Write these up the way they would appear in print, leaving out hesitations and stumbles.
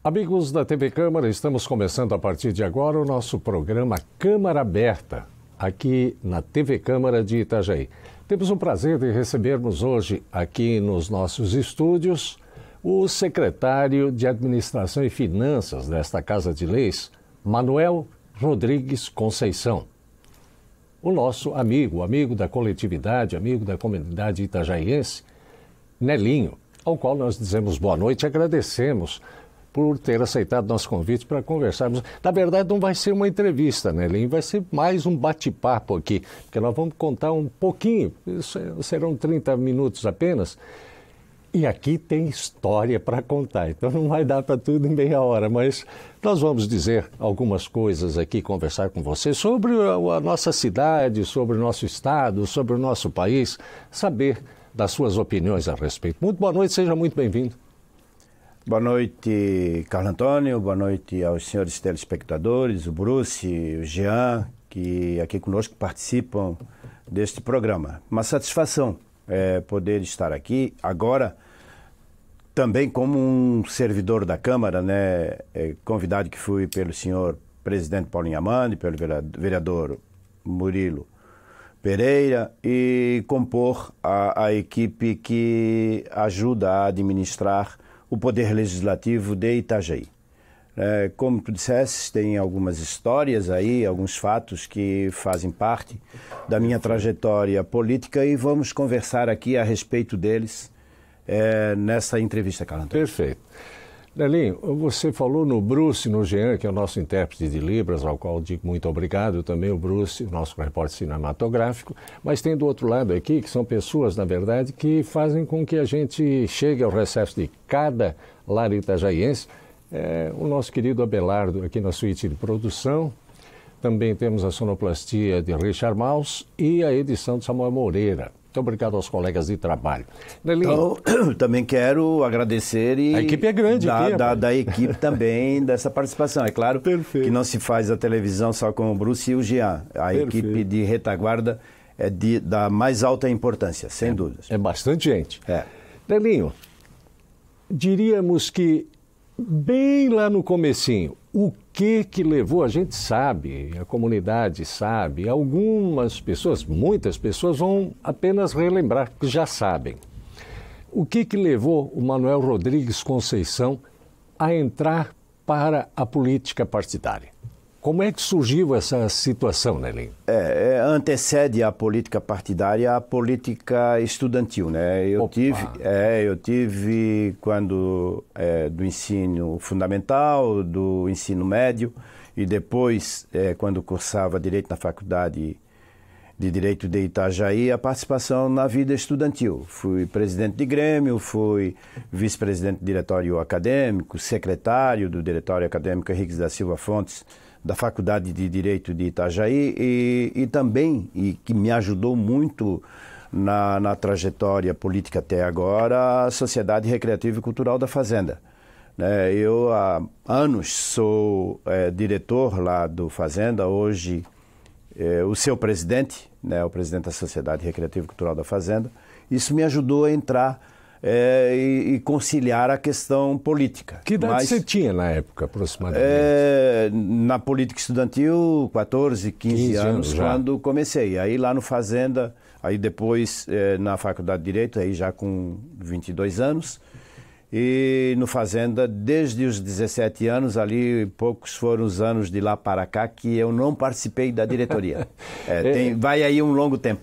Amigos da TV Câmara, estamos começando a partir de agora o nosso programa Câmara Aberta, aqui na TV Câmara de Itajaí. Temos o prazer de recebermos hoje aqui nos nossos estúdios o secretário de Administração e Finanças desta Casa de Leis, Manuel Rodrigues Conceição. O nosso amigo da coletividade, amigo da comunidade itajaiense, Nelinho, ao qual nós dizemos boa noite e agradecemos por ter aceitado nosso convite para conversarmos. Na verdade, não vai ser uma entrevista, né, Nelinho? Vai ser mais um bate-papo aqui, porque nós vamos contar um pouquinho, serão 30 minutos apenas, e aqui tem história para contar, então não vai dar para tudo em meia hora, mas nós vamos dizer algumas coisas aqui, conversar com você sobre a nossa cidade, sobre o nosso estado, sobre o nosso país, saber das suas opiniões a respeito. Muito boa noite, seja muito bem-vindo. Boa noite, Carlos Antônio, boa noite aos senhores telespectadores, o Bruce, o Jean, que aqui conosco participam deste programa. Uma satisfação poder estar aqui agora, também como um servidor da Câmara, né, convidado que fui pelo senhor presidente Paulinho Amandi, pelo vereador Murilo Pereira, e compor a equipe que ajuda a administrar o Poder Legislativo de Itajaí. Como tu disseste, tem algumas histórias aí, alguns fatos que fazem parte da minha trajetória política e vamos conversar aqui a respeito deles nessa entrevista, Carlos Antônio. Perfeito. Nelinho, você falou no Bruce, no Jean, que é o nosso intérprete de Libras, ao qual digo muito obrigado, também o Bruce, nosso repórter cinematográfico, mas tem do outro lado aqui, que são pessoas, na verdade, que fazem com que a gente chegue ao recesso de cada lar itajaiense. O nosso querido Abelardo, aqui na suíte de produção, também temos a sonoplastia de Richard Maus e a edição de Samuel Moreira. Muito obrigado aos colegas de trabalho. Nelinho, então, também quero agradecer a equipe é grande da equipe também dessa participação. É claro que não se faz a televisão só com o Bruce e o Jean. A equipe de retaguarda é da mais alta importância, sem dúvidas. É bastante gente. Nelinho, diríamos que bem lá no comecinho, o que levou, a gente sabe, a comunidade sabe, algumas pessoas, muitas pessoas vão apenas relembrar, porque já sabem. O que levou o Manuel Rodrigues Conceição a entrar para a política partidária? Como é que surgiu essa situação, Nelinho? Antecede a política partidária a política estudantil, né? Eu tive quando do ensino fundamental, do ensino médio e depois quando cursava Direito na Faculdade de Direito de Itajaí, a participação na vida estudantil. Fui presidente de grêmio, fui vice-presidente do diretório acadêmico, secretário do diretório acadêmico Henrique da Silva Fontes, da Faculdade de Direito de Itajaí e também, e que me ajudou muito na trajetória política até agora, a Sociedade Recreativa e Cultural da Fazenda. Eu há anos sou diretor lá do Fazenda, hoje o seu presidente, o presidente da Sociedade Recreativa e Cultural da Fazenda. Isso me ajudou a entrar e conciliar a questão política. Que idade você tinha na época, aproximadamente? Na política estudantil, 14, 15 anos quando comecei. Aí lá no Fazenda, aí depois na Faculdade de Direito, aí já com 22 anos. E no Fazenda, desde os 17 anos, ali poucos foram os anos de lá para cá que eu não participei da diretoria. Vai aí um longo tempo.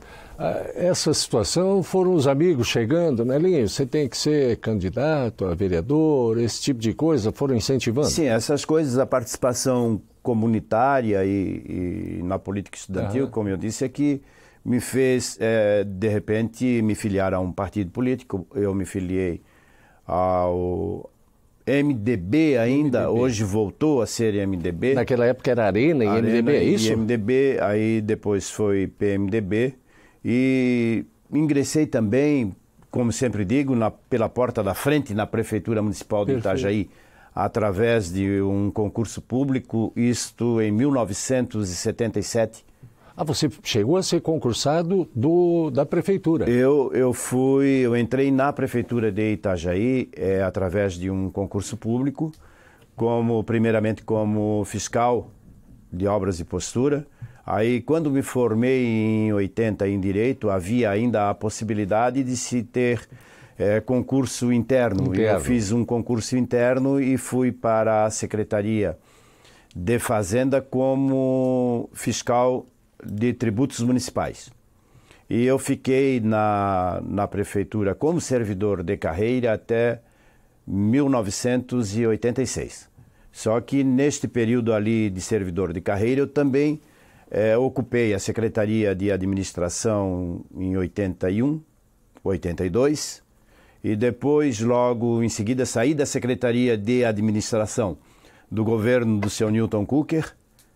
Essa situação foram os amigos chegando, né, Linho? Você tem que ser candidato a vereador, esse tipo de coisa, foram incentivando? Sim, essas coisas, a participação comunitária e na política estudantil, como eu disse, é que me fez, de repente, me filiar a um partido político. Eu me filiei ao MDB ainda, hoje voltou a ser MDB. Naquela época era Arena e MDB, é isso? E MDB, aí depois foi PMDB. E ingressei também, como sempre digo, pela porta da frente na Prefeitura Municipal de Itajaí, através de um concurso público, isto em 1977. Você chegou a ser concursado da Prefeitura? Eu entrei na Prefeitura de Itajaí através de um concurso público, primeiramente como fiscal de obras e postura. Aí, quando me formei em 80 em Direito, havia ainda a possibilidade de se ter concurso interno. Eu fiz um concurso interno e fui para a Secretaria de Fazenda como fiscal de tributos municipais. E eu fiquei na prefeitura como servidor de carreira até 1986. Só que neste período ali de servidor de carreira eu também ocupei a Secretaria de Administração em 81, 82 e depois logo em seguida saí da Secretaria de Administração do governo do seu Newton Cooker,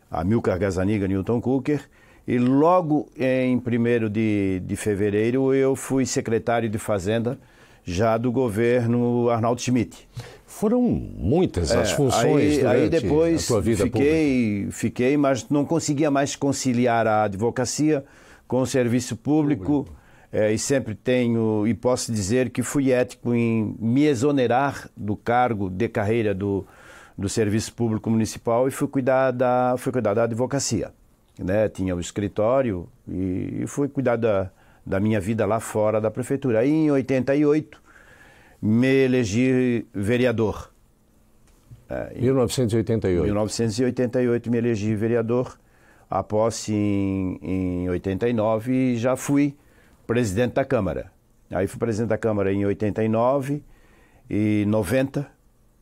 Amilcar Gazzaniga Newton Cooker, e logo em 1º de fevereiro eu fui secretário de Fazenda já do governo Arnaldo Schmidt. Foram muitas as funções aí depois a tua vida pública. Fiquei, mas não conseguia mais conciliar a advocacia com o serviço público. E sempre tenho, e posso dizer que fui ético em me exonerar do cargo de carreira do serviço público municipal e fui cuidar da advocacia. Né? Tinha o escritório e fui cuidar da minha vida lá fora da prefeitura. Aí em 88 me elegi vereador. 1988. 1988 me elegi vereador. A posse em 89 e já fui presidente da Câmara. Aí fui presidente da Câmara em 89 e 90,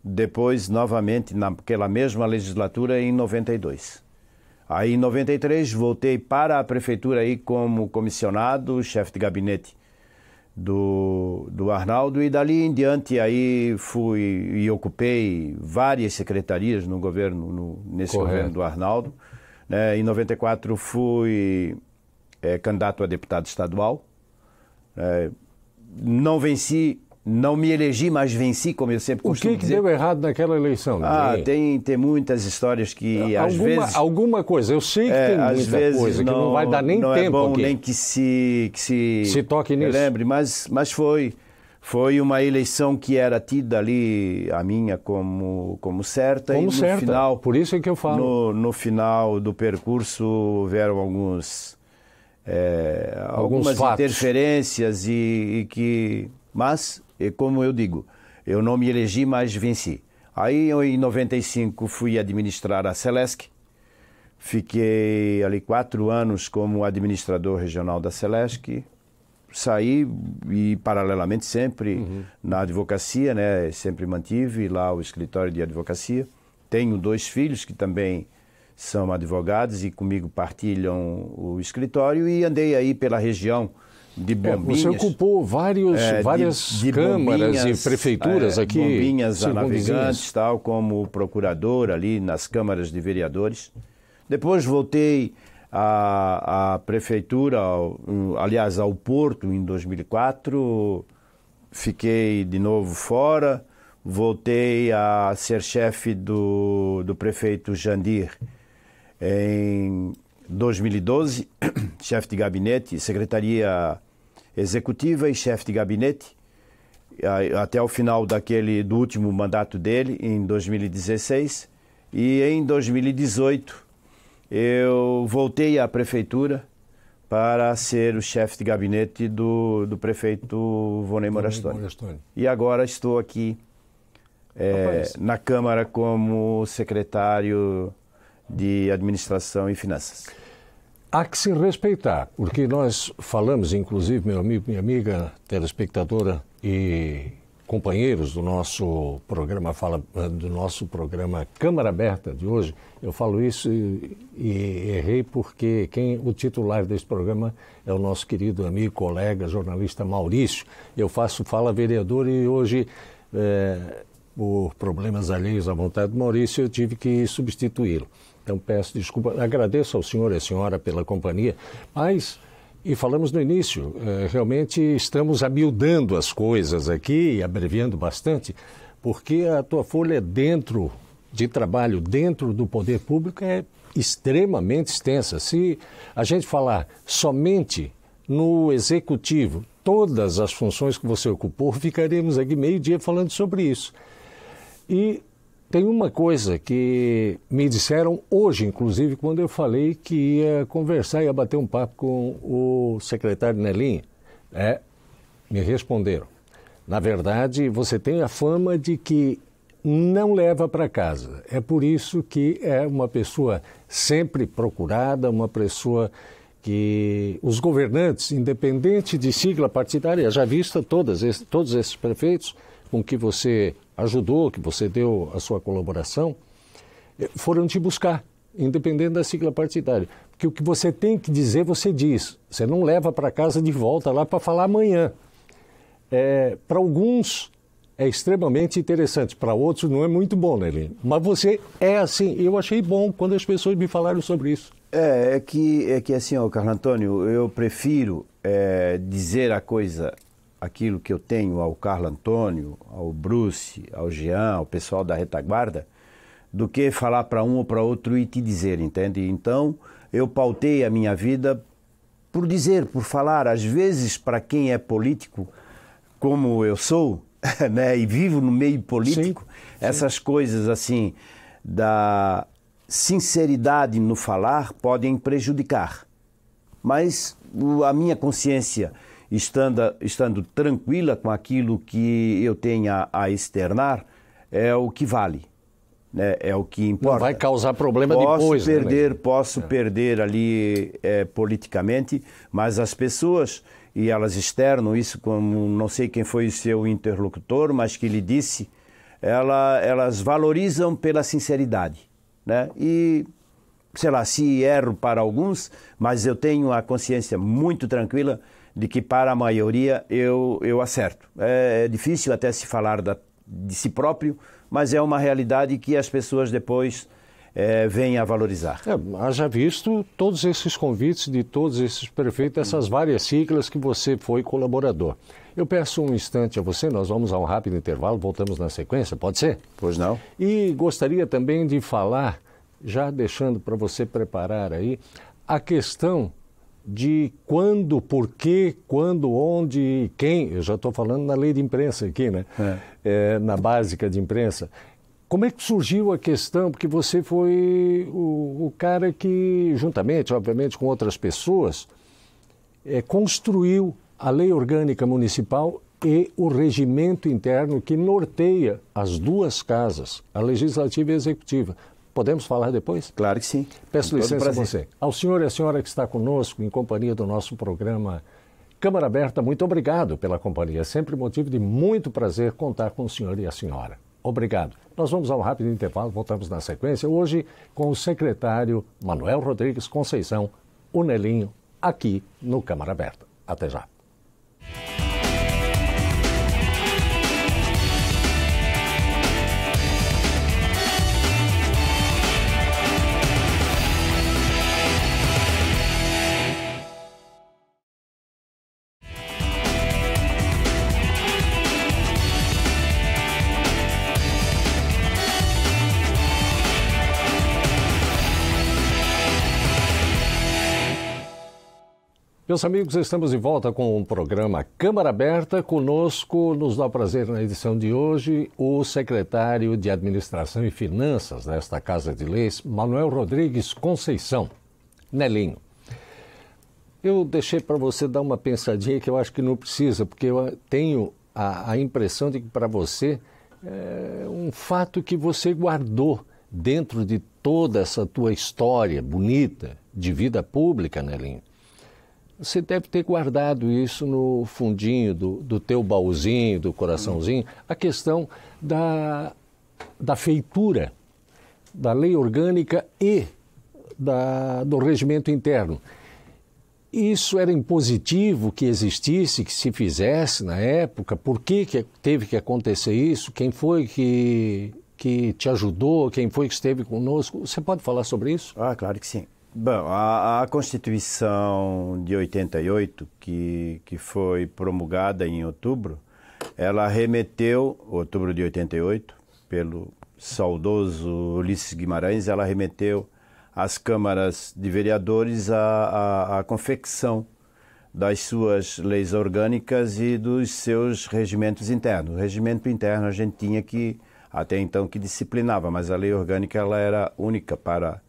depois novamente naquela mesma legislatura em 92. Aí em 93 voltei para a prefeitura aí como comissionado, chefe de gabinete do Arnaldo, e dali em diante aí fui e ocupei várias secretarias no governo, nesse governo do Arnaldo. Em 94 fui candidato a deputado estadual. Não venci, não me elegi, mas venci, como eu sempre costumo dizer. O que deu errado naquela eleição? Tem muitas histórias que às vezes... Alguma coisa, eu sei que tem muita coisa, que não vai dar nem tempo aqui. Não é bom nem que se toque nisso. Lembre, mas foi uma eleição que era tida ali, a minha, como certa. Como e no certa, final, por isso é que eu falo. No final do percurso houveram algumas interferências mas, como eu digo, eu não me elegi, mas venci. Aí, em 95, fui administrar a Celesc. Fiquei ali 4 anos como administrador regional da Celesc. Saí e, paralelamente, sempre na advocacia, né? Sempre mantive lá o escritório de advocacia. Tenho 2 filhos que também são advogados e comigo partilham o escritório e andei aí pela região de Bombinhas. Você ocupou várias câmaras e prefeituras aqui. Bombinhas a Navegantes, tal, como procurador ali nas câmaras de vereadores. Depois voltei à prefeitura, aliás, ao Porto, em 2004. Fiquei de novo fora. Voltei a ser chefe do prefeito Jandir em 2012, chefe de gabinete, secretaria executiva e chefe de gabinete, até o final do último mandato dele, em 2016. E em 2018 eu voltei à prefeitura para ser o chefe de gabinete do prefeito Vonei Morastone. E agora estou aqui na Câmara como secretário de Administração e Finanças. Há que se respeitar, porque nós falamos, inclusive, meu amigo, minha amiga, telespectadora e companheiros do nosso programa Câmara Aberta de hoje, eu falo isso e errei porque o titular desse programa é o nosso querido amigo, colega, jornalista Maurício. Eu faço Fala Vereador e hoje, por problemas alheios à vontade do Maurício, eu tive que substituí-lo. Então peço desculpa, agradeço ao senhor e à senhora pela companhia, mas, e falamos no início, realmente estamos amiudando as coisas aqui, abreviando bastante, porque a tua folha dentro de trabalho, dentro do poder público, é extremamente extensa. Se a gente falar somente no executivo, todas as funções que você ocupou, ficaremos aqui meio dia falando sobre isso. E tem uma coisa que me disseram hoje, inclusive, quando eu falei que ia conversar, ia bater um papo com o secretário Nelinho. Me responderam. Na verdade, você tem a fama de que não leva para casa. É por isso que é uma pessoa sempre procurada, uma pessoa que os governantes, independente de sigla partidária, já vista todos esses prefeitos com que você ajudou, que você deu a sua colaboração, foram te buscar, independente da sigla partidária. Porque o que você tem que dizer, você diz. Você não leva para casa de volta lá para falar amanhã. Para alguns é extremamente interessante, para outros não é muito bom, né, Elinho? Mas você é assim. Eu achei bom quando as pessoas me falaram sobre isso. É que assim, ó, Carlos Antônio, eu prefiro dizer a coisa, aquilo que eu tenho ao Carlos Antônio, ao Bruce, ao Jean, ao pessoal da retaguarda, do que falar para um ou para outro e te dizer, entende? Então, eu pautei a minha vida por dizer, por falar. Às vezes, para quem é político, como eu sou, né, e vivo no meio político, sim. Essas coisas assim, da sinceridade no falar, podem prejudicar. Mas a minha consciência, estando tranquila com aquilo que eu tenho a externar, é o que vale, né? É o que importa. Não vai causar problema depois. Posso perder ali politicamente, mas as pessoas, e elas externam isso como, não sei quem foi o seu interlocutor, mas que lhe disse, elas valorizam pela sinceridade, né? E, sei lá, se erro para alguns, mas eu tenho a consciência muito tranquila de que para a maioria eu acerto. É difícil até se falar de si próprio, mas é uma realidade que as pessoas depois vêm a valorizar. Haja visto todos esses convites de todos esses prefeitos, essas várias siglas que você foi colaborador. Eu peço um instante a você, nós vamos a um rápido intervalo, voltamos na sequência, pode ser? Pois não. E gostaria também de falar, já deixando para você preparar aí, a questão de quando, por quê, quando, onde e quem. Eu já estou falando na lei de imprensa aqui, né? Na básica de imprensa. Como é que surgiu a questão? Porque você foi o cara que, juntamente, obviamente, com outras pessoas, construiu a lei orgânica municipal e o regimento interno que norteia as duas casas, a legislativa e a executiva. Podemos falar depois? Claro que sim. Peço licença a você. Ao senhor e à senhora que está conosco, em companhia do nosso programa Câmara Aberta, muito obrigado pela companhia. É sempre motivo de muito prazer contar com o senhor e a senhora. Obrigado. Nós vamos a um rápido intervalo, voltamos na sequência, hoje com o secretário Manuel Rodrigues Conceição, o Nelinho, aqui no Câmara Aberta. Até já. Meus amigos, estamos de volta com o programa Câmara Aberta. Conosco, nos dá o prazer na edição de hoje, o secretário de Administração e Finanças desta Casa de Leis, Manuel Rodrigues Conceição, Nelinho. Eu deixei para você dar uma pensadinha que eu acho que não precisa, porque eu tenho a impressão de que para você é um fato que você guardou dentro de toda essa tua história bonita de vida pública, Nelinho. Você deve ter guardado isso no fundinho do teu baúzinho, do coraçãozinho, a questão da feitura, da lei orgânica e do regimento interno. Isso era impositivo que existisse, que se fizesse na época? Por que teve que acontecer isso? Quem foi que te ajudou? Quem foi que esteve conosco? Você pode falar sobre isso? Claro que sim. Bom, a Constituição de 88, que foi promulgada em outubro, ela remeteu, outubro de 88, pelo saudoso Ulisses Guimarães, ela remeteu às câmaras de vereadores a confecção das suas leis orgânicas e dos seus regimentos internos. O regimento interno a gente tinha que até então que disciplinava, mas a lei orgânica ela era única para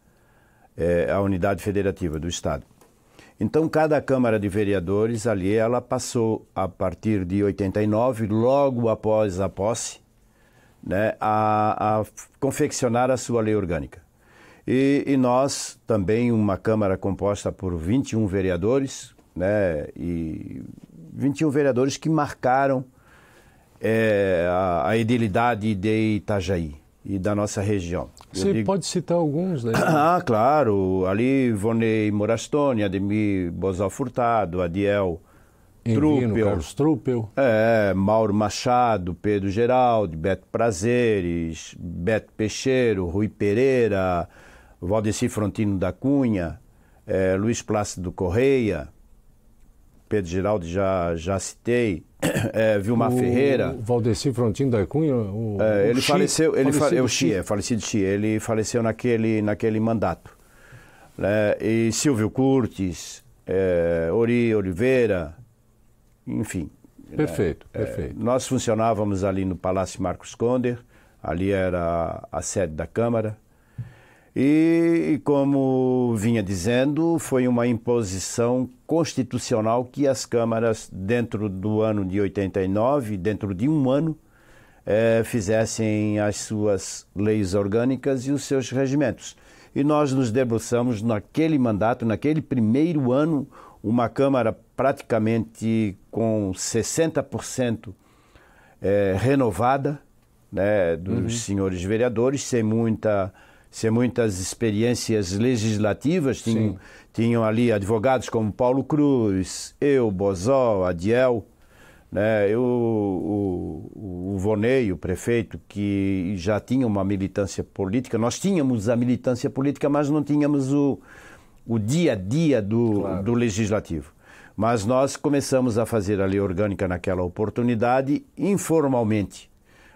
a unidade federativa do Estado. Então, cada Câmara de Vereadores ali, ela passou, a partir de 89, logo após a posse, né, a confeccionar a sua lei orgânica. E nós, também, uma Câmara composta por 21 vereadores, né, e 21 vereadores que marcaram a edilidade de Itajaí e da nossa região. Você pode citar alguns, né? Ah, claro. Ali, Vonei Morastone, Ademir Bozal Furtado, Adiel Truppel, Carlos Truppel. Mauro Machado, Pedro Geraldo, Beto Prazeres, Beto Peixeiro, Rui Pereira, Valdeci Frontino da Cunha, Luiz Plácido Correia, Pedro Geraldo já citei, Vilmar Ferreira. Valdeci Frontino da Cunha, ele faleceu, falecido Xi, ele faleceu naquele mandato. E Silvio Curtis, Ori Oliveira, enfim. Perfeito, perfeito. Nós funcionávamos ali no Palácio Marcos Conder, ali era a sede da Câmara. E, como vinha dizendo, foi uma imposição constitucional que as câmaras, dentro do ano de 89, dentro de um ano, fizessem as suas leis orgânicas e os seus regimentos. E nós nos debruçamos naquele mandato, naquele primeiro ano, uma Câmara praticamente com 60% renovada, né, dos senhores vereadores, sem muitas experiências legislativas. Tinham ali advogados como Paulo Cruz, eu, Bozó, Adiel, né, o Vonei, o prefeito, que já tinha uma militância política. Nós tínhamos a militância política, mas não tínhamos o dia a dia do legislativo. Mas nós começamos a fazer a lei orgânica naquela oportunidade informalmente.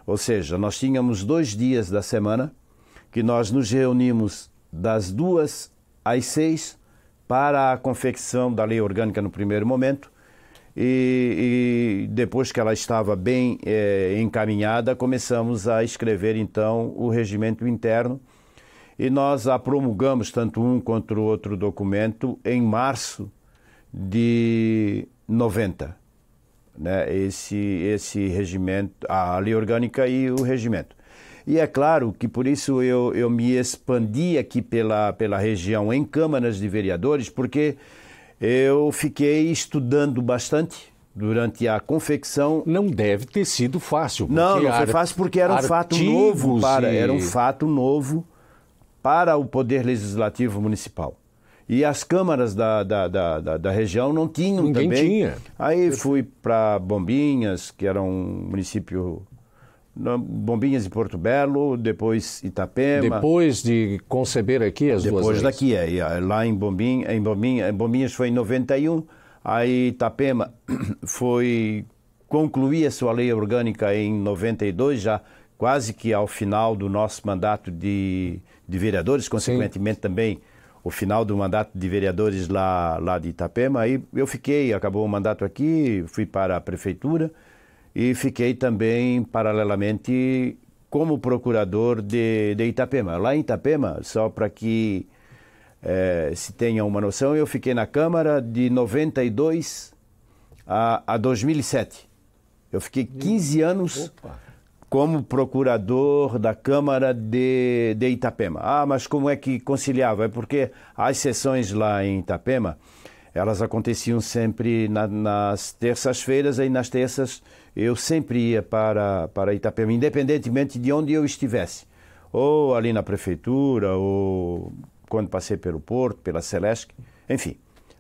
Ou seja, nós tínhamos 2 dias da semana que nós nos reunimos das 2 às 6 para a confecção da lei orgânica no primeiro momento, e depois que ela estava bem encaminhada, começamos a escrever então o regimento interno, e nós a promulgamos, tanto um quanto o outro documento, em março de 90, né? Esse regimento, a lei orgânica e o regimento. E é claro que por isso eu me expandi aqui pela região em câmaras de vereadores, porque eu fiquei estudando bastante durante a confecção. Não deve ter sido fácil. Não foi fácil, porque era um fato novo para o Poder Legislativo Municipal. E as câmaras da região não tinham. Ninguém também. Tinha. Aí fui para Bombinhas, que era um município... Bombinhas e Porto Belo, depois Itapema. Depois de conceber aqui as duas leis. Depois daqui, lá em Bombinhas foi em 91, aí Itapema concluí a sua lei orgânica em 92, já quase que ao final do nosso mandato de vereadores, consequentemente também o final do mandato de vereadores lá de Itapema. Aí acabou o mandato aqui, fui para a prefeitura, e fiquei também, paralelamente, como procurador de Itapema. Lá em Itapema, só para que se tenha uma noção, eu fiquei na Câmara de 92 a 2007. Eu fiquei 15 anos como procurador da Câmara de Itapema. Mas como é que conciliava? É porque as sessões lá em Itapema, elas aconteciam sempre nas terças-feiras, e nas terças eu sempre ia para Itapema, independentemente de onde eu estivesse. Ou ali na prefeitura, ou quando passei pelo Porto, pela Celesc, enfim.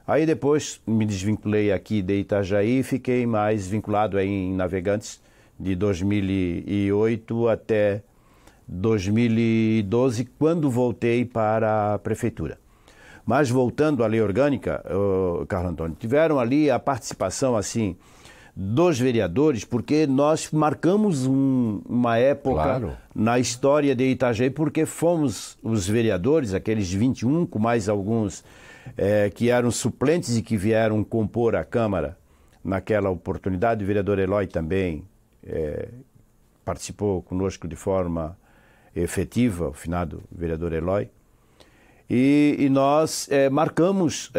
Aí depois me desvinculei aqui de Itajaí e fiquei mais vinculado em Navegantes de 2008 até 2012, quando voltei para a prefeitura. Mas voltando à lei orgânica, Carlos Antônio, tiveram ali a participação assim dos vereadores, porque nós marcamos uma época na história de Itajaí, porque fomos os vereadores, aqueles 21, com mais alguns que eram suplentes e que vieram compor a Câmara naquela oportunidade. O vereador Eloy também participou conosco de forma efetiva, o finado vereador Eloy. E nós marcamos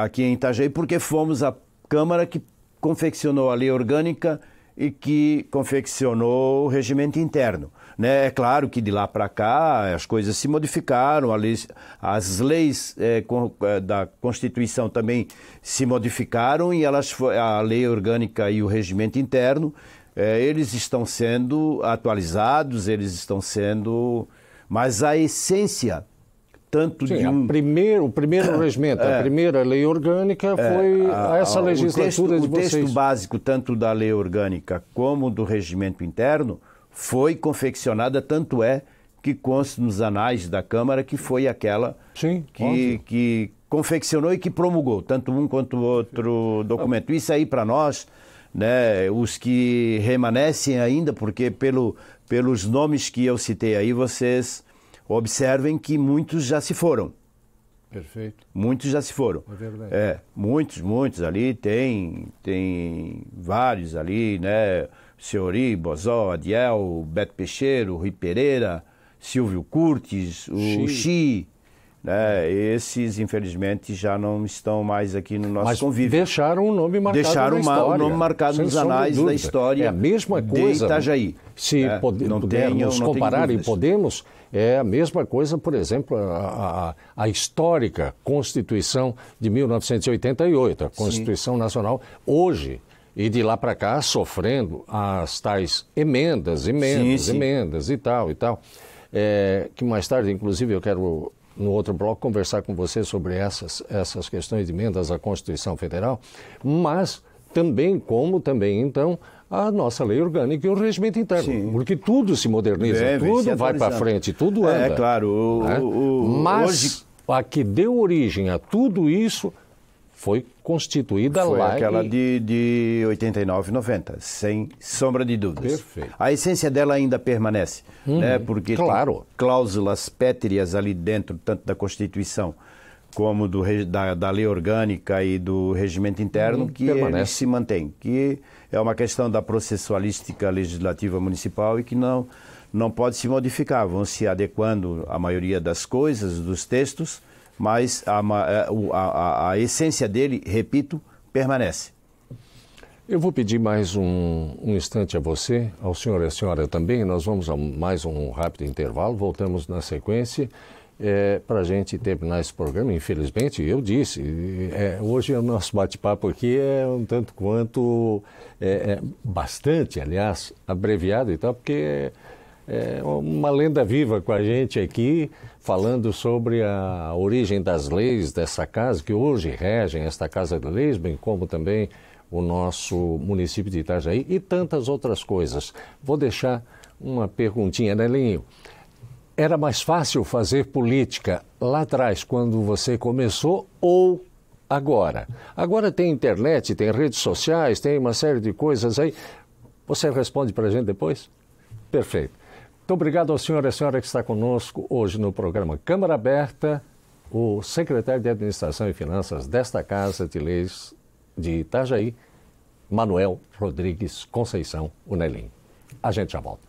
aqui em Itajaí porque fomos a Câmara que confeccionou a lei orgânica e que confeccionou o regimento interno. Né? É claro que de lá para cá as coisas se modificaram, as leis da Constituição também se modificaram e a lei orgânica e o regimento interno, eles estão sendo atualizados, eles estão sendo... Mas a essência... Tanto Sim, de o primeiro regimento, a primeira lei orgânica foi essa legislatura de vocês. O texto básico, tanto da lei orgânica como do regimento interno, foi confeccionada, tanto é que consta nos anais da Câmara que foi aquela que confeccionou e que promulgou, tanto um quanto o outro documento. Isso aí para nós, né, os que remanescem ainda, porque pelos nomes que eu citei aí, vocês... Observem que muitos já se foram. Perfeito. Muitos já se foram. É verdade. Muitos ali, tem vários ali, né? Seori, Bozó, Adiel, Beto Peixeiro, Rui Pereira, Silvio Curtis, o Xi, né? Esses, infelizmente, já não estão mais aqui no nosso convívio. Deixaram o nome marcado Deixaram na história. o nome marcado nos anais da história. É a mesma coisa. De Itajaí. Se pudermos comparar e podemos, é a mesma coisa, por exemplo, a histórica Constituição de 1988, a Constituição Nacional, hoje, e de lá para cá, sofrendo as tais emendas e tal. Que mais tarde, inclusive, eu quero, no outro bloco, conversar com você sobre essas questões de emendas à Constituição Federal, mas também, então, a nossa lei orgânica e o regimento interno. Sim. Porque tudo se moderniza, tudo vai para frente, tudo anda. É, claro. Mas hoje... a que deu origem a tudo isso foi constituída foi lá. Foi aquela de 89, 90, sem sombra de dúvidas. Perfeito. A essência dela ainda permanece, né? Porque tem cláusulas pétreas ali dentro, tanto da Constituição como da lei orgânica e do regimento interno, que eles se mantém, que é uma questão da processualística legislativa municipal e que não pode se modificar, vão se adequando a maioria das coisas, dos textos, mas a essência dele, repito, permanece. Eu vou pedir mais um instante a você, ao senhor e à senhora também, nós vamos a mais um rápido intervalo, voltamos na sequência. Para a gente terminar esse programa, infelizmente, eu disse, hoje o nosso bate-papo aqui é um tanto quanto, bastante, aliás, abreviado e tal, porque é uma lenda viva com a gente aqui, falando sobre a origem das leis dessa casa, que hoje regem esta Casa de Leis, bem como também o nosso município de Itajaí e tantas outras coisas. Vou deixar uma perguntinha, né, Linho? Era mais fácil fazer política lá atrás, quando você começou, ou agora? Agora tem internet, tem redes sociais, tem uma série de coisas aí. Você responde para a gente depois? Perfeito. Muito obrigado ao senhor e à senhora que está conosco hoje no programa Câmara Aberta, o secretário de Administração e Finanças desta Casa de Leis de Itajaí, Manuel Rodrigues Conceição, o Nelinho. A gente já volta.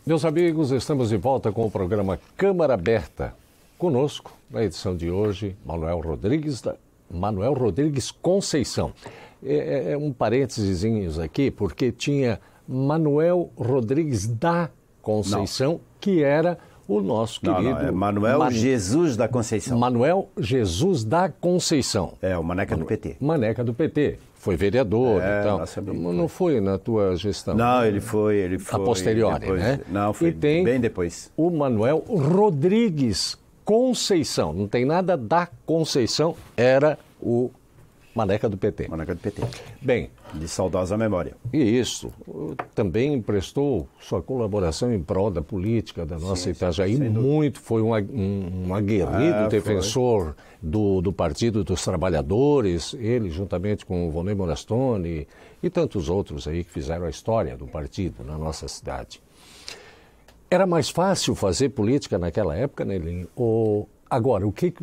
Meus amigos, estamos de volta com o programa Câmara Aberta. Conosco, na edição de hoje, Manuel Rodrigues Conceição. Um parênteses aqui, porque tinha Manuel Rodrigues da Conceição, que era o nosso querido... Não, é Manuel Jesus da Conceição. Manuel Jesus da Conceição. É, o Maneca do PT. Maneca do PT. Foi vereador e tal. Não foi na tua gestão? Não, ele foi a posteriori, depois, né? Não, foi bem depois. O Manuel Rodrigues Conceição. Não tem nada da Conceição, era o Maneca do PT. Maneca do PT. Bem, de saudosa memória. E isso também prestou sua colaboração em prol da política da nossa Itajaí. Muito, foi um aguerrido defensor do Partido dos Trabalhadores, ele juntamente com o Vonei Morastone e tantos outros aí que fizeram a história do partido na nossa cidade. Era mais fácil fazer política naquela época, Nelinho? Ou agora, o que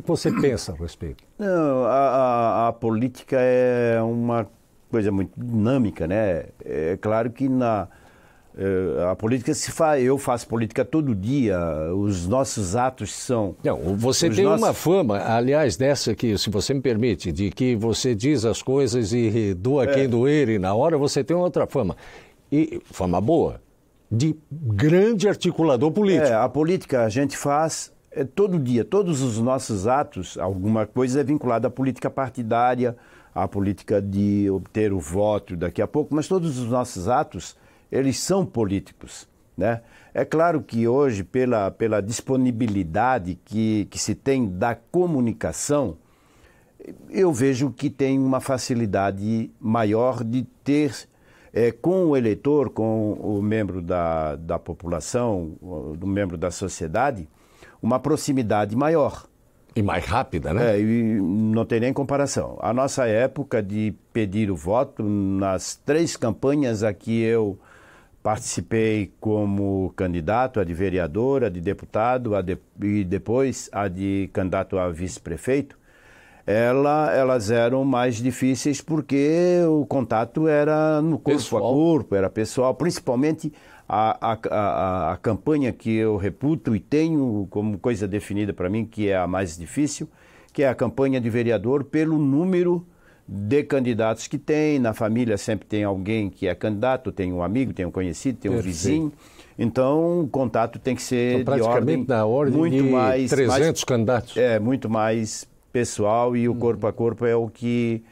você pensa a respeito? Não, a política é uma coisa muito dinâmica, né? É claro que a política se faz, eu faço política todo dia, os nossos atos são... Não, você tem uma fama, aliás, dessa que, se você me permite, de que você diz as coisas e doa quem doer, e na hora você tem outra fama. E fama boa, de grande articulador político. A política a gente faz todo dia, todos os nossos atos, alguma coisa é vinculada à política partidária, à política de obter o voto daqui a pouco, mas todos os nossos atos, eles são políticos, né? É claro que hoje, pela disponibilidade que se tem da comunicação, eu vejo que tem uma facilidade maior de ter, com o eleitor, com o membro da população, do membro da sociedade, uma proximidade maior. E mais rápida, né? E não tem nem comparação. A nossa época de pedir o voto, nas 3 campanhas a que eu participei como candidato, a de vereador, a de deputado e depois a de candidato a vice-prefeito, elas eram mais difíceis porque o contato era no corpo a corpo, era pessoal, principalmente a campanha que eu reputo e tenho como coisa definida para mim, que é a mais difícil, que é a campanha de vereador pelo número de candidatos que tem. Na família sempre tem alguém que é candidato, tem um amigo, tem um conhecido, tem um vizinho. Então, o contato tem que ser praticamente de ordem muito de mais 300 candidatos. Muito mais pessoal e o corpo a corpo é o que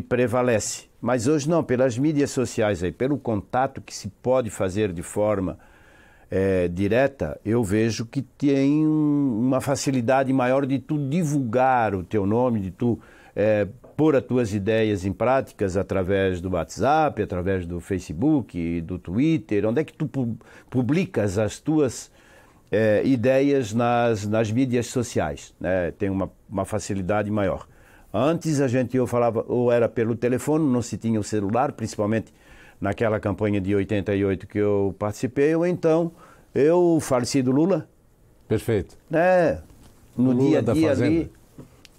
prevalece. Mas hoje não, pelas mídias sociais, pelo contato que se pode fazer de forma direta, eu vejo que tem uma facilidade maior de tu divulgar o teu nome, de tu pôr as tuas ideias em práticas através do WhatsApp, através do Facebook, do Twitter, onde é que tu publicas as tuas ideias nas mídias sociais, né? Tem uma facilidade maior. Antes eu falava, ou era pelo telefone, não se tinha o celular, principalmente naquela campanha de 88 que eu participei, ou então o falecido Lula. Perfeito. No dia a dia ali,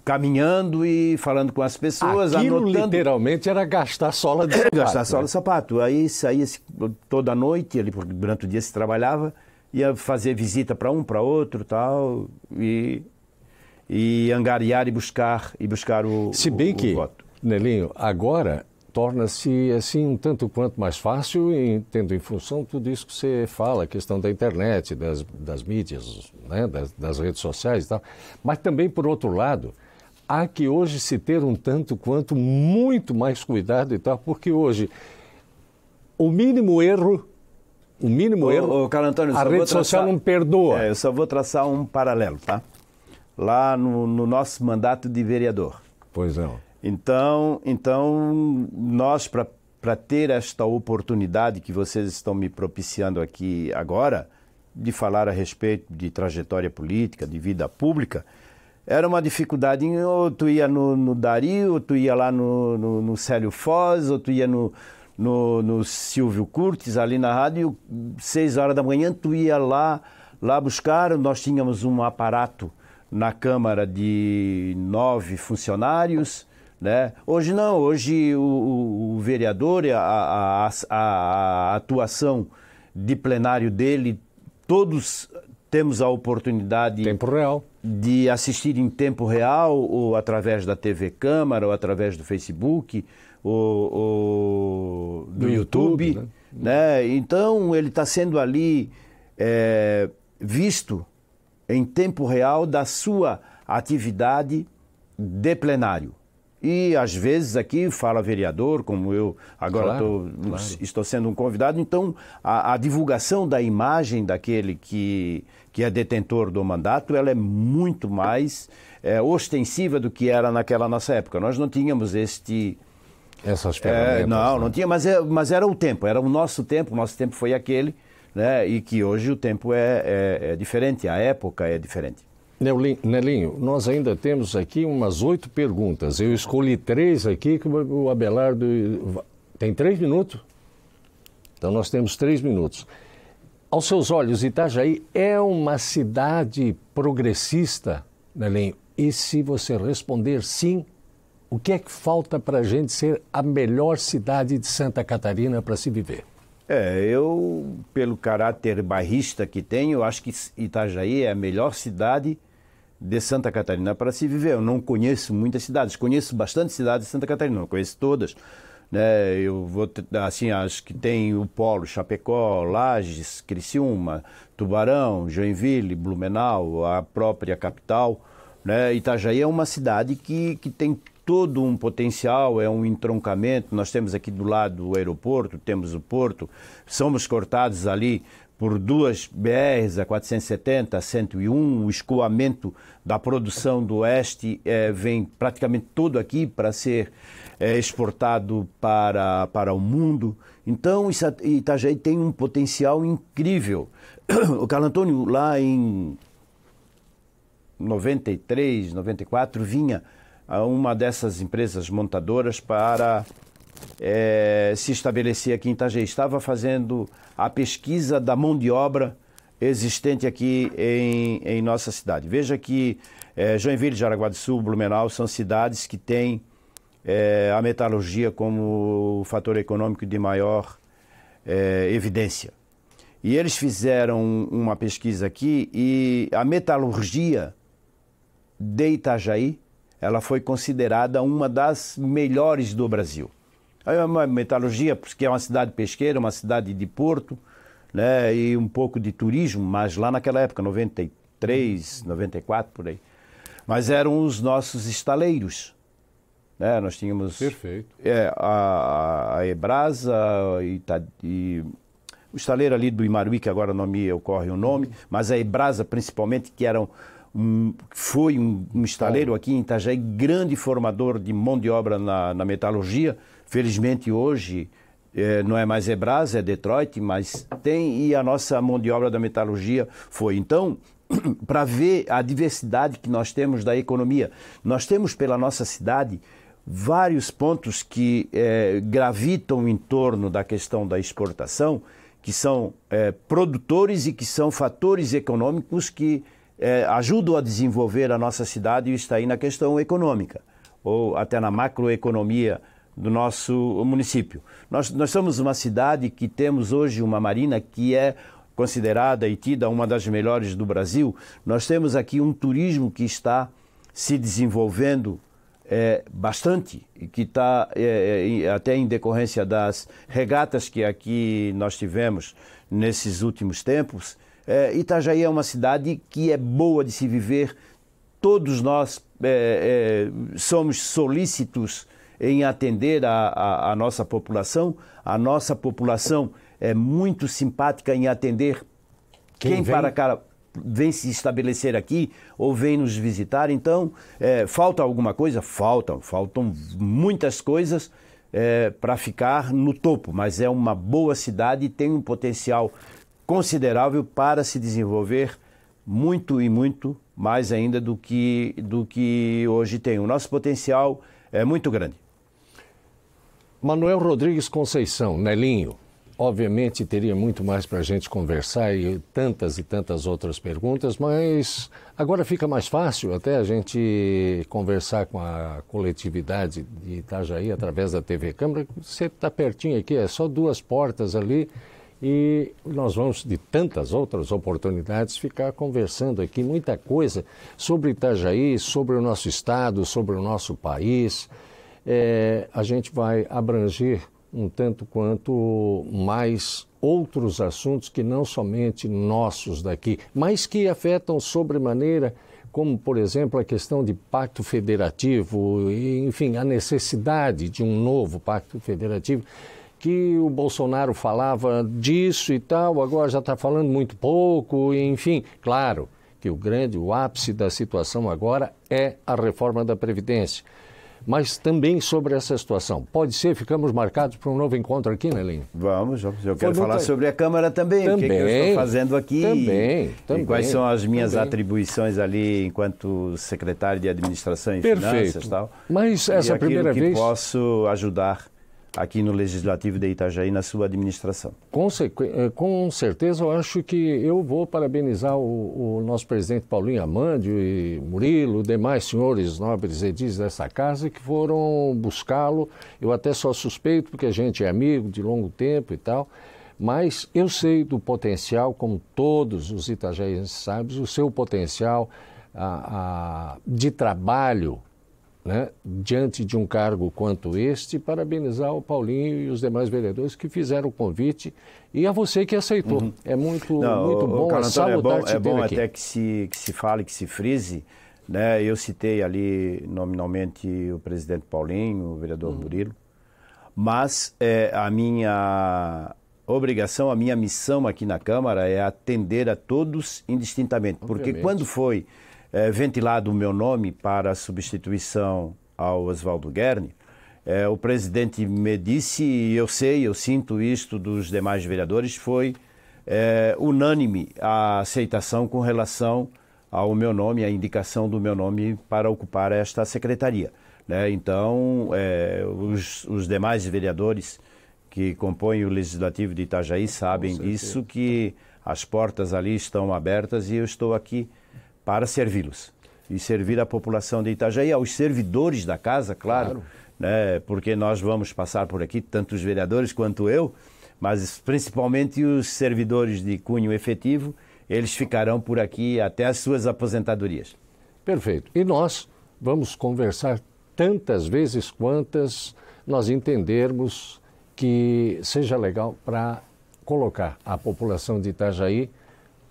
caminhando e falando com as pessoas, aquilo anotando. Literalmente era gastar sola de sapato. Gastar sola de sapato. Aí saía toda noite, ali, porque durante o dia se trabalhava, ia fazer visita para um, para outro, tal, e angariar e buscar o Se bem que, voto. Nelinho, agora torna-se assim um tanto quanto mais fácil, tendo em função tudo isso que você fala, a questão da internet, das mídias, né, das redes sociais e tal. Mas também, por outro lado, há que hoje se ter um tanto quanto muito mais cuidado e tal, porque hoje o mínimo erro, Carlos Antônio, a rede social não perdoa. Eu só vou traçar um paralelo, tá? Lá no nosso mandato de vereador. Pois não. Então nós, para ter esta oportunidade que vocês estão me propiciando aqui agora, de falar a respeito de trajetória política, de vida pública, era uma dificuldade. Ou tu ia no Dario, ou tu ia lá no Célio Foz, ou tu ia no Silvio Curtis, ali na rádio, 6 horas da manhã, tu ia lá buscar. Nós tínhamos um aparato na Câmara de 9 funcionários, né? Hoje não, hoje o vereador, a atuação de plenário dele, todos temos a oportunidade tempo real de assistir em tempo real, ou através da TV Câmara, ou através do Facebook, ou do YouTube, né? Então ele está sendo ali visto em tempo real da sua atividade de plenário. E às vezes aqui fala vereador, como eu agora estou sendo um convidado, então a divulgação da imagem daquele que é detentor do mandato, ela é muito mais ostensiva do que era naquela nossa época. Nós não tínhamos essas ferramentas. Não tinha, mas era o tempo nosso tempo foi aquele, né? E que hoje o tempo é diferente, a época é diferente. Nelinho, nós ainda temos aqui umas 8 perguntas. Eu escolhi 3 aqui, que o Abelardo... Tem 3 minutos? Então nós temos 3 minutos. Aos seus olhos, Itajaí é uma cidade progressista, Nelinho? E se você responder sim, o que é que falta para a gente ser a melhor cidade de Santa Catarina para se viver? Eu, pelo caráter bairrista que tenho, eu acho que Itajaí é a melhor cidade de Santa Catarina para se viver. Eu não conheço muitas cidades, conheço bastante cidades de Santa Catarina, não conheço todas, né? Eu vou, assim, acho que tem o polo Chapecó, Lages, Criciúma, Tubarão, Joinville, Blumenau, a própria capital, né? Itajaí é uma cidade que tem todo um potencial, é um entroncamento. Nós temos aqui do lado o aeroporto, temos o porto, somos cortados ali por 2 BRs, a 470, a 101, o escoamento da produção do oeste vem praticamente todo aqui para ser exportado para o mundo. Então, Itajaí tem um potencial incrível. O Carlos Antônio, lá em 93, 94, vinha a uma dessas empresas montadoras para se estabelecer aqui em Itajaí. Estava fazendo a pesquisa da mão de obra existente aqui em nossa cidade. Veja que Joinville, Jaraguá do Sul, Blumenau são cidades que têm a metalurgia como o fator econômico de maior evidência. E eles fizeram uma pesquisa aqui e a metalurgia de Itajaí, ela foi considerada uma das melhores do Brasil. É uma metalurgia, porque é uma cidade pesqueira, uma cidade de porto, né, e um pouco de turismo, mas lá naquela época, 93, 94, por aí. Mas eram os nossos estaleiros, né? Nós tínhamos... Perfeito. A Ebrasa e o estaleiro ali do Imaruí, que agora não me ocorre o nome, mas a Ebrasa principalmente, que foi um estaleiro aqui em Itajaí, grande formador de mão de obra na metalurgia. Felizmente hoje não é mais Ebrasa, é Detroit, mas tem, e a nossa mão de obra da metalurgia foi. Então, para ver a diversidade que nós temos da economia, nós temos pela nossa cidade vários pontos que gravitam em torno da questão da exportação, que são produtores e que são fatores econômicos que ajudam a desenvolver a nossa cidade, e está aí na questão econômica, ou até na macroeconomia do nosso município. Nós somos uma cidade que temos hoje uma marina que é considerada e tida uma das melhores do Brasil. Nós temos aqui um turismo que está se desenvolvendo bastante, e que está até em decorrência das regatas que aqui nós tivemos nesses últimos tempos. Itajaí é uma cidade que é boa de se viver. Todos nós somos solícitos em atender a nossa população. A nossa população é muito simpática em atender quem para cá vem se estabelecer aqui ou vem nos visitar. Então, falta alguma coisa? Faltam muitas coisas para ficar no topo, mas é uma boa cidade e tem um potencial considerável para se desenvolver muito e muito mais ainda do que hoje tem. O nosso potencial é muito grande. Manuel Rodrigues Conceição, Nelinho, obviamente teria muito mais para a gente conversar e tantas outras perguntas, mas agora fica mais fácil até a gente conversar com a coletividade de Itajaí através da TV Câmara. Você está pertinho aqui, é só 2 portas ali. E nós vamos, de tantas outras oportunidades, ficar conversando aqui muita coisa sobre Itajaí, sobre o nosso estado, sobre o nosso país. A gente vai abranger um tanto quanto mais outros assuntos que não somente nossos daqui, mas que afetam sobremaneira como, por exemplo, a questão de pacto federativo, e, enfim, a necessidade de um novo pacto federativo, que o Bolsonaro falava disso e tal, agora já está falando muito pouco, enfim, claro que o ápice da situação agora é a reforma da Previdência. Mas também sobre essa situação. Pode ser, ficamos marcados para um novo encontro aqui, né, Elinho? Vamos. Eu quero falar sobre a Câmara também. O que eu estou fazendo aqui. Também. E quais são as minhas atribuições ali enquanto secretário de Administração e Finanças e tal. Mas essa primeira vez... que posso ajudar aqui no Legislativo de Itajaí na sua administração. Com certeza, eu acho que eu vou parabenizar o nosso presidente Paulinho Amandio e Murilo, demais senhores nobres edis dessa casa que foram buscá-lo. Eu até só suspeito, porque a gente é amigo de longo tempo e tal, mas eu sei do potencial, como todos os itajaienses sabem, o seu potencial de trabalho, né, diante de um cargo quanto este, parabenizar o Paulinho e os demais vereadores que fizeram o convite e a você que aceitou. É muito bom, salutar é bom até que se fale, que se frise, né? Eu citei ali nominalmente o presidente Paulinho, o vereador Murilo, mas a minha obrigação, a minha missão aqui na Câmara é atender a todos indistintamente, porque quando foi ventilado o meu nome para a substituição ao Oswaldo Guerni, o presidente me disse, e eu sinto isto dos demais vereadores, foi unânime a aceitação com relação ao meu nome, a indicação do meu nome para ocupar esta secretaria, né? Então, os demais vereadores que compõem o Legislativo de Itajaí sabem disso, que as portas ali estão abertas e eu estou aqui para servi-los e servir a população de Itajaí, aos servidores da casa, claro. Né? Porque nós vamos passar por aqui, tanto os vereadores quanto eu, mas principalmente os servidores de cunho efetivo, eles ficarão por aqui até as suas aposentadorias. Perfeito. E nós vamos conversar tantas vezes quantas nós entendermos que seja legal para colocar a população de Itajaí,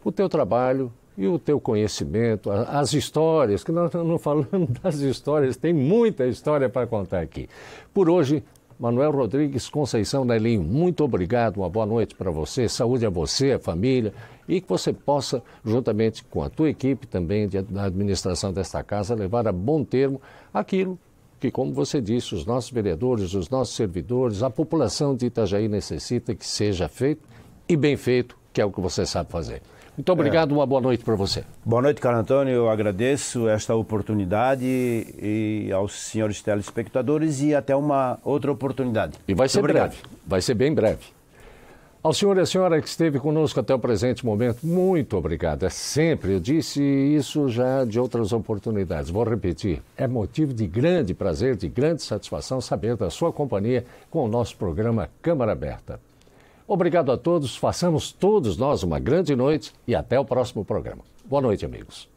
o teu trabalho e o teu conhecimento, as histórias, que nós estamos falando das histórias, tem muita história para contar aqui. Por hoje, Manuel Rodrigues Conceição Nelinho, muito obrigado, uma boa noite para você, saúde a você, a família, e que você possa, juntamente com a tua equipe também da administração desta casa, levar a bom termo aquilo que, como você disse, os nossos vereadores, os nossos servidores, a população de Itajaí necessita que seja feito e bem feito, que é o que você sabe fazer. Muito obrigado, uma boa noite para você. Boa noite, Carlos Antônio. Eu agradeço esta oportunidade e aos senhores telespectadores e até uma outra oportunidade. E vai ser breve, vai ser bem breve. Ao senhor e à senhora que esteve conosco até o presente momento, muito obrigado. É sempre, eu disse isso já de outras oportunidades, vou repetir, é motivo de grande prazer, de grande satisfação saber da sua companhia com o nosso programa Câmara Aberta. Obrigado a todos, façamos todos nós uma grande noite e até o próximo programa. Boa noite, amigos.